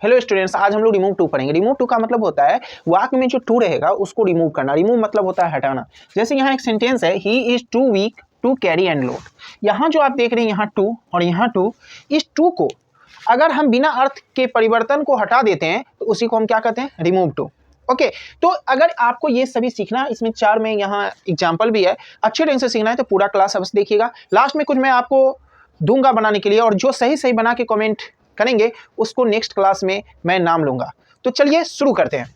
Hello students, आज हम लोग रिमूव टू पढ़ेंगे। रिमूव टू का मतलब होता है वाक्य में जो टू रहेगा उसको रिमूव करना। रिमूव मतलब होता है हटाना। जैसे यहाँ एक सेंटेंस है, he is too weak to carry and load. यहाँ जो आप देख रहे हैं यहाँ टू और यहाँ टू, इस टू को अगर हम बिना अर्थ के परिवर्तन को हटा देते हैं तो उसी को हम क्या कहते हैं, रिमूव टू। ओके, तो अगर आपको ये सभी सीखना, इसमें 4 में यहाँ एग्जाम्पल भी है, अच्छे ढंग से सीखना है तो पूरा क्लास अवश्य देखिएगा। लास्ट में कुछ मैं आपको दूंगा बनाने के लिए, और जो सही सही बना के कमेंट करेंगे उसको नेक्स्ट क्लास में मैं नाम लूंगा। तो चलिए शुरू करते हैं।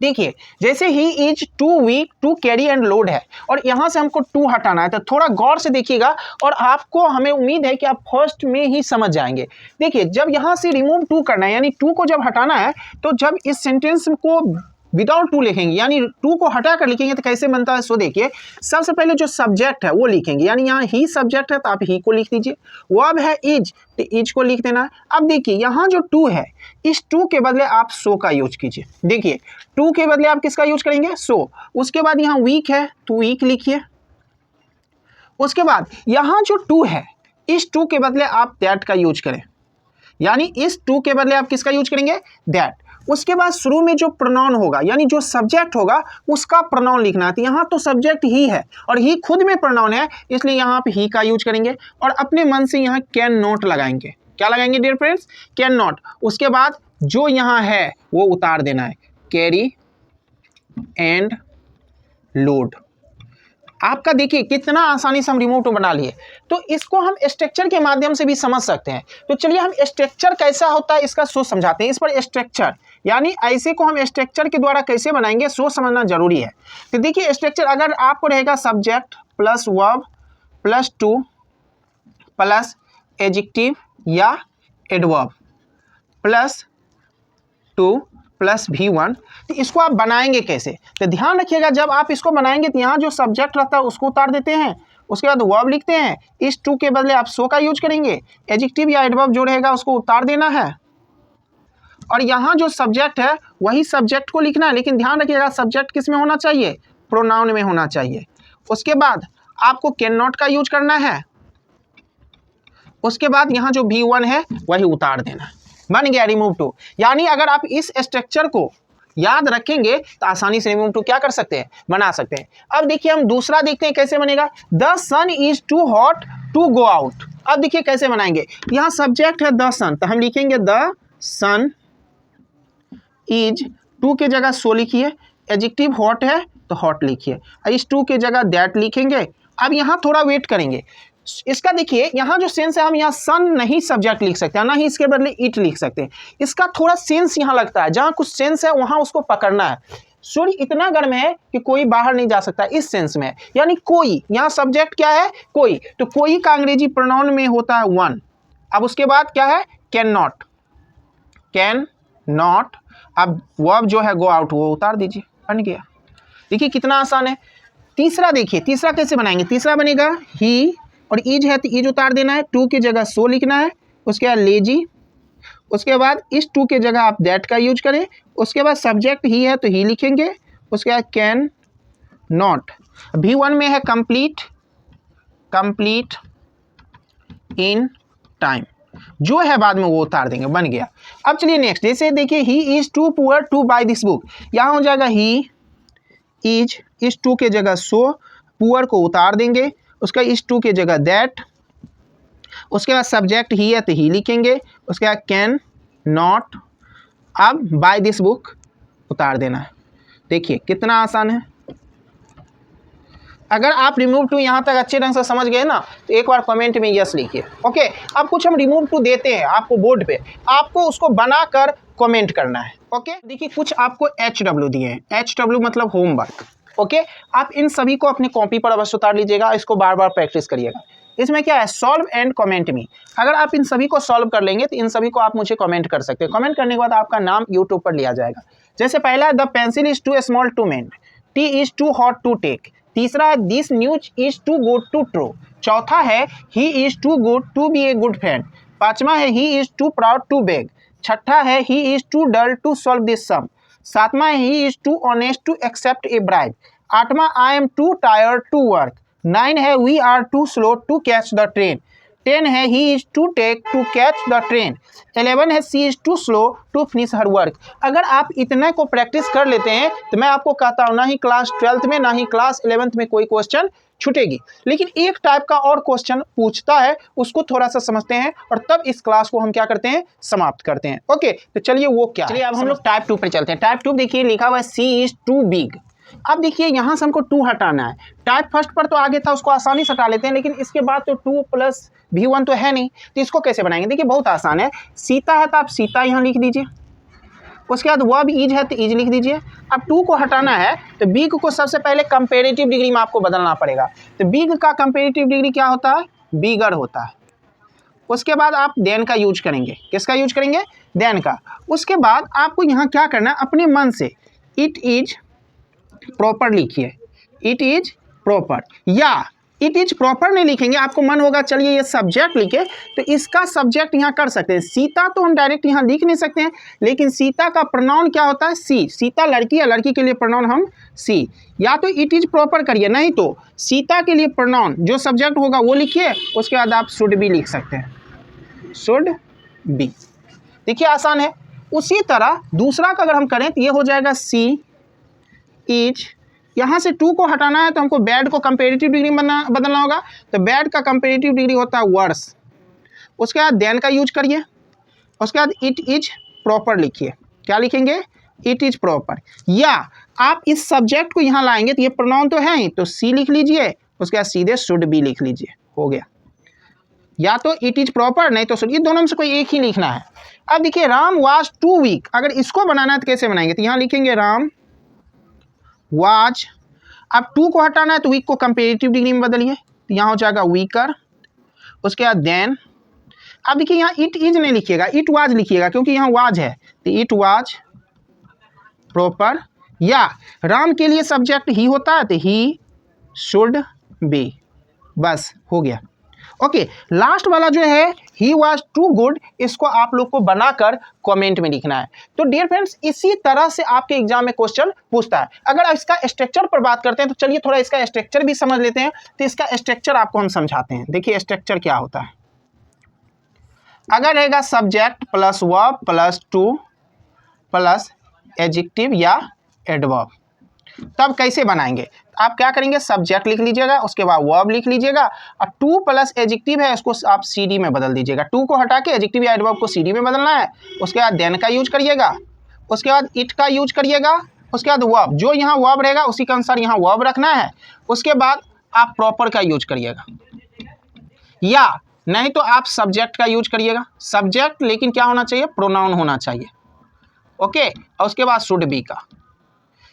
देखिए, जैसे he is too weak to carry and load है और यहाँ से हमको टू हटाना है, तो थोड़ा गौर से देखिएगा और आपको, हमें उम्मीद है कि आप फर्स्ट में ही समझ जाएंगे। देखिए, जब यहाँ से रिमूव टू करना है यानी टू को जब हटाना है, तो जब इस सेंटेंस को विदाउट टू लिखेंगे यानी टू को हटा कर लिखेंगे तो कैसे बनता है, सो देखिए। सबसे पहले जो सब्जेक्ट है वो लिखेंगे, यानी यहाँ ही सब्जेक्ट है तो आप ही को लिख दीजिए। वर्ब है इज, तो इज को लिख देना है। अब देखिए, यहाँ जो टू है, इस टू के बदले आप सो का यूज कीजिए। देखिए, टू के बदले आप किसका यूज करेंगे, सो। उसके बाद यहाँ वीक है तो वीक लिखिए। उसके बाद यहाँ जो टू है, इस टू के बदले आप दैट का यूज करें, यानी इस टू के बदले आप किसका यूज करेंगे, दैट। उसके बाद शुरू में जो प्रोनाउन होगा यानी जो सब्जेक्ट होगा उसका प्रोनाउन लिखना है। तो यहाँ तो सब्जेक्ट ही है और ही खुद में प्रोनाउन है, इसलिए यहाँ पे ही का यूज करेंगे और अपने मन से यहाँ कैन नॉट लगाएंगे। क्या लगाएंगे डियर फ्रेंड्स, कैन नॉट। उसके बाद जो यहाँ है वो उतार देना है, कैरी एंड लोड। आपका देखिए कितना आसानी से हम रिमूव टू बना लिए। तो इसको हम स्ट्रक्चर के माध्यम से भी समझ सकते हैं। तो चलिए हम स्ट्रक्चर कैसा होता है इसका सोच समझाते हैं। इस पर स्ट्रक्चर यानी ऐसे को हम स्ट्रक्चर के द्वारा कैसे बनाएंगे, सोच समझना जरूरी है। तो देखिए, स्ट्रक्चर अगर आपको रहेगा subject plus verb plus to plus adjective या adverb plus to plus V1, तो इसको आप बनाएंगे कैसे। तो ध्यान रखिएगा, जब आप इसको बनाएंगे तो यहाँ जो सब्जेक्ट रहता है उसको उतार देते हैं, उसके बाद वर्ब लिखते हैं, इस टू के बदले आप सो का यूज करेंगे, एडजेक्टिव या एडवर्ब जो रहेगा उसको उतार देना है, और यहाँ जो सब्जेक्ट है वही सब्जेक्ट को लिखना है। लेकिन ध्यान रखिएगा, सब्जेक्ट किस में होना चाहिए, प्रोनाउन में होना चाहिए। उसके बाद आपको कैन नॉट का यूज करना है। उसके बाद यहाँ जो V1 है वही उतार देना है। बन गया रिमूव टू। यानी अगर आप इस स्ट्रक्चर को याद रखेंगे तो आसानी से रिमूव टू क्या कर सकते हैं, बना सकते हैं। अब देखिए हम दूसरा देखते हैं कैसे बनेगा। The sun is too hot to go out. अब देखिए कैसे बनाएंगे। यहाँ सब्जेक्ट है द सन, तो हम लिखेंगे द सन इज, टू के जगह सो लिखिए, एडजेक्टिव हॉट है तो हॉट लिखिए, इस टू के जगह दैट लिखेंगे। अब यहाँ थोड़ा वेट करेंगे। इसका देखिए, यहाँ जो सेंस है, हम यहाँ सन नहीं सब्जेक्ट लिख सकते हैं, ना ही इसके बदले इट लिख सकते हैं। इसका थोड़ा सेंस यहाँ लगता है, जहाँ कुछ सेंस है वहाँ उसको पकड़ना है। सूर्य इतना गर्म है कि कोई बाहर नहीं जा सकता, इस सेंस में। यानी कोई, यहाँ सब्जेक्ट क्या है, कोई, तो कोई का अंग्रेजी प्रोनाउन में होता है वन। अब उसके बाद क्या है, कैन नॉट, कैन नॉट। अब वर्ब जो है गो आउट वो उतार दीजिए, बन गया। देखिए कितना आसान है। तीसरा देखिए, तीसरा कैसे बनाएंगे। तीसरा बनेगा ही, और इज है तो इज उतार देना है, टू की जगह सो लिखना है। उसके बाद लेजी, उसके बाद इस टू के जगह आप दैट का यूज करें। उसके बाद सब्जेक्ट ही है तो ही लिखेंगे। उसके बाद कैन नॉट। V1 में है कंप्लीट, कंप्लीट इन टाइम, जो है बाद में वो उतार देंगे, बन गया। अब चलिए नेक्स्ट, जैसे देखिए he is too poor to buy this book. यहाँ हो जाएगा ही इज, इस टू के जगह सो, पुअर को उतार देंगे। उसका इस टू के जगह दैट। उसके बाद सब्जेक्ट ही है तो ही लिखेंगे। उसके बाद कैन नॉट, अब बाय दिस बुक उतार देना है। देखिए कितना आसान है। अगर आप रिमूव टू यहाँ तक अच्छे ढंग से समझ गए ना तो एक बार कमेंट में यस लिखिए। ओके, अब कुछ हम रिमूव टू देते हैं आपको बोर्ड पे, आपको उसको बनाकर कमेंट करना है। ओके, देखिए कुछ आपको HW दिए हैं। HW मतलब होमवर्क। ओके, आप इन सभी को अपनी कॉपी पर अवश्य उतार लीजिएगा, इसको बार बार प्रैक्टिस करिएगा। इसमें क्या है, सॉल्व एंड कमेंट मी। अगर आप इन सभी को सॉल्व कर लेंगे तो इन सभी को आप मुझे कमेंट कर सकते हैं। कमेंट करने के बाद आपका नाम यूट्यूब पर लिया जाएगा। जैसे पहला है the pencil is too small to mend, it is too hot to take. तीसरा है this news is too good to true. चौथा है he is too good to be a good friend. पांचवा है he is too proud to beg. छठा है he is too dull to solve this sum. सातवां है he is too honest to accept a bribe. आठवां I am too tired to work. 9 है we are too slow to catch the train. 10 है he is too take to catch the train, 11 है she is too slow to finish her work. अगर आप इतने को practice कर लेते हैं तो मैं आपको कहता हूँ ना ही क्लास 12th में ना ही क्लास 11th में कोई क्वेश्चन छूटेगी। लेकिन एक टाइप का और क्वेश्चन पूछता है, उसको थोड़ा सा समझते हैं और तब इस क्लास को हम क्या करते हैं, समाप्त करते हैं। ओके, तो चलिए वो क्या, चलिए अब हम लोग टाइप 2 पर चलते हैं। टाइप 2 देखिए लिखा हुआ है सी इज टू बिग। अब देखिए यहाँ से हमको 2 हटाना है। टाइप फर्स्ट पर तो आगे था, उसको आसानी से हटा लेते हैं, लेकिन इसके बाद तो 2 + v1 तो है नहीं, तो इसको कैसे बनाएंगे? देखिए बहुत आसान है। सीता है तो आप सीता यहाँ लिख दीजिए, उसके बाद वह भी इज है तो इज लिख दीजिए। अब 2 को हटाना है तो बिग को सबसे पहले कंपेरेटिव डिग्री में आपको बदलना पड़ेगा। तो बिग का कंपेरेटिव डिग्री क्या होता है? बिगर होता है। उसके बाद आप देन का यूज करेंगे। किसका यूज करेंगे? देन का। उसके बाद आपको यहाँ क्या करना है, अपने मन से इट इज प्रॉपर लिखिए, इट इज प्रॉपर, या इट इज प्रॉपर नहीं लिखेंगे, आपको मन होगा चलिए ये सब्जेक्ट लिखे, तो इसका सब्जेक्ट यहाँ कर सकते हैं। सीता तो हम डायरेक्ट यहाँ लिख नहीं सकते हैं, लेकिन सीता का प्रोनाउन क्या होता है? सी। सीता लड़की है, लड़की के लिए प्रोनाउन हम सी। या तो इट इज प्रॉपर करिए, नहीं तो सीता के लिए प्रोनाउन जो सब्जेक्ट होगा वो लिखिए, उसके बाद आप शुड बी लिख सकते हैं, शुड बी। देखिए आसान है। उसी तरह दूसरा का अगर हम करें तो ये हो जाएगा सी इज, यहाँ से 2 को हटाना है तो हमको बैड को कंपेरेटिव डिग्री में बदलना होगा, तो बैड का कंपेरेटिव डिग्री होता है वर्स। उसके बाद देन का यूज करिए, उसके बाद इट इज प्रॉपर लिखिए। क्या लिखेंगे? It is proper. या आप इस सब्जेक्ट को यहाँ लाएंगे तो ये प्रोनाउन तो है ही, तो सी लिख लीजिए, उसके बाद सीधे शुड बी लिख लीजिए, हो गया। या तो इट इज प्रॉपर, नहीं तो शुड, ये दोनों में से कोई एक ही लिखना है। अब देखिए राम वाज टू वीक, अगर इसको बनाना है तो कैसे बनाएंगे? तो यहाँ लिखेंगे राम वाज, अब 2 को हटाना है तो वीक को कंपेरेटिव डिग्री में बदलिए, तो यहाँ हो जाएगा वीकर। उसके बाद देन, अब देखिए यहाँ इट इज नहीं लिखिएगा, इट वाज लिखिएगा, क्योंकि यहाँ वाज है, तो इट वाज प्रॉपर। या राम के लिए सब्जेक्ट ही होता है तो ही शुड बी, बस हो गया। ओके, लास्ट वाला जो है ही वॉज टू गुड, इसको आप लोग को बनाकर कमेंट में लिखना है। तो डियर फ्रेंड्स, इसी तरह से आपके एग्जाम में क्वेश्चन पूछता है। अगर इसका स्ट्रक्चर पर बात करते हैं तो चलिए थोड़ा इसका स्ट्रक्चर भी समझ लेते हैं। तो इसका स्ट्रक्चर आपको हम समझाते हैं। देखिए स्ट्रक्चर क्या होता है। अगर रहेगा subject plus verb plus to plus adjective या एडवर्ब, तब कैसे बनाएंगे? आप क्या करेंगे? सब्जेक्ट लिख लीजिएगा, उसके बाद वर्ब लिख लीजिएगा, और 2 प्लस एडजेक्टिव है उसको आप सीडी में बदल दीजिएगा। 2 को हटा के एडजेक्टिव या एडवर्ब को सीडी में बदलना है। उसके बाद देन का यूज करिएगा, उसके बाद इट का यूज करिएगा, उसके बाद वर्ब, जो यहाँ वर्ब रहेगा उसी के अनुसार यहाँ वर्ब रखना है। उसके बाद आप प्रॉपर का यूज करिएगा, या नहीं तो आप सब्जेक्ट का यूज करिएगा। सब्जेक्ट लेकिन क्या होना चाहिए? प्रोनाउन होना चाहिए। ओके, और उसके बाद शुड बी का।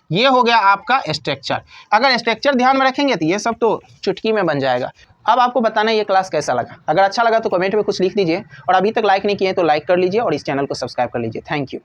ये हो गया आपका स्ट्रक्चर। अगर स्ट्रक्चर ध्यान में रखेंगे तो ये सब तो चुटकी में बन जाएगा। अब आपको बताना है ये क्लास कैसा लगा। अगर अच्छा लगा तो कमेंट में कुछ लिख दीजिए, और अभी तक लाइक नहीं किए तो लाइक कर लीजिए और इस चैनल को सब्सक्राइब कर लीजिए। Thank you.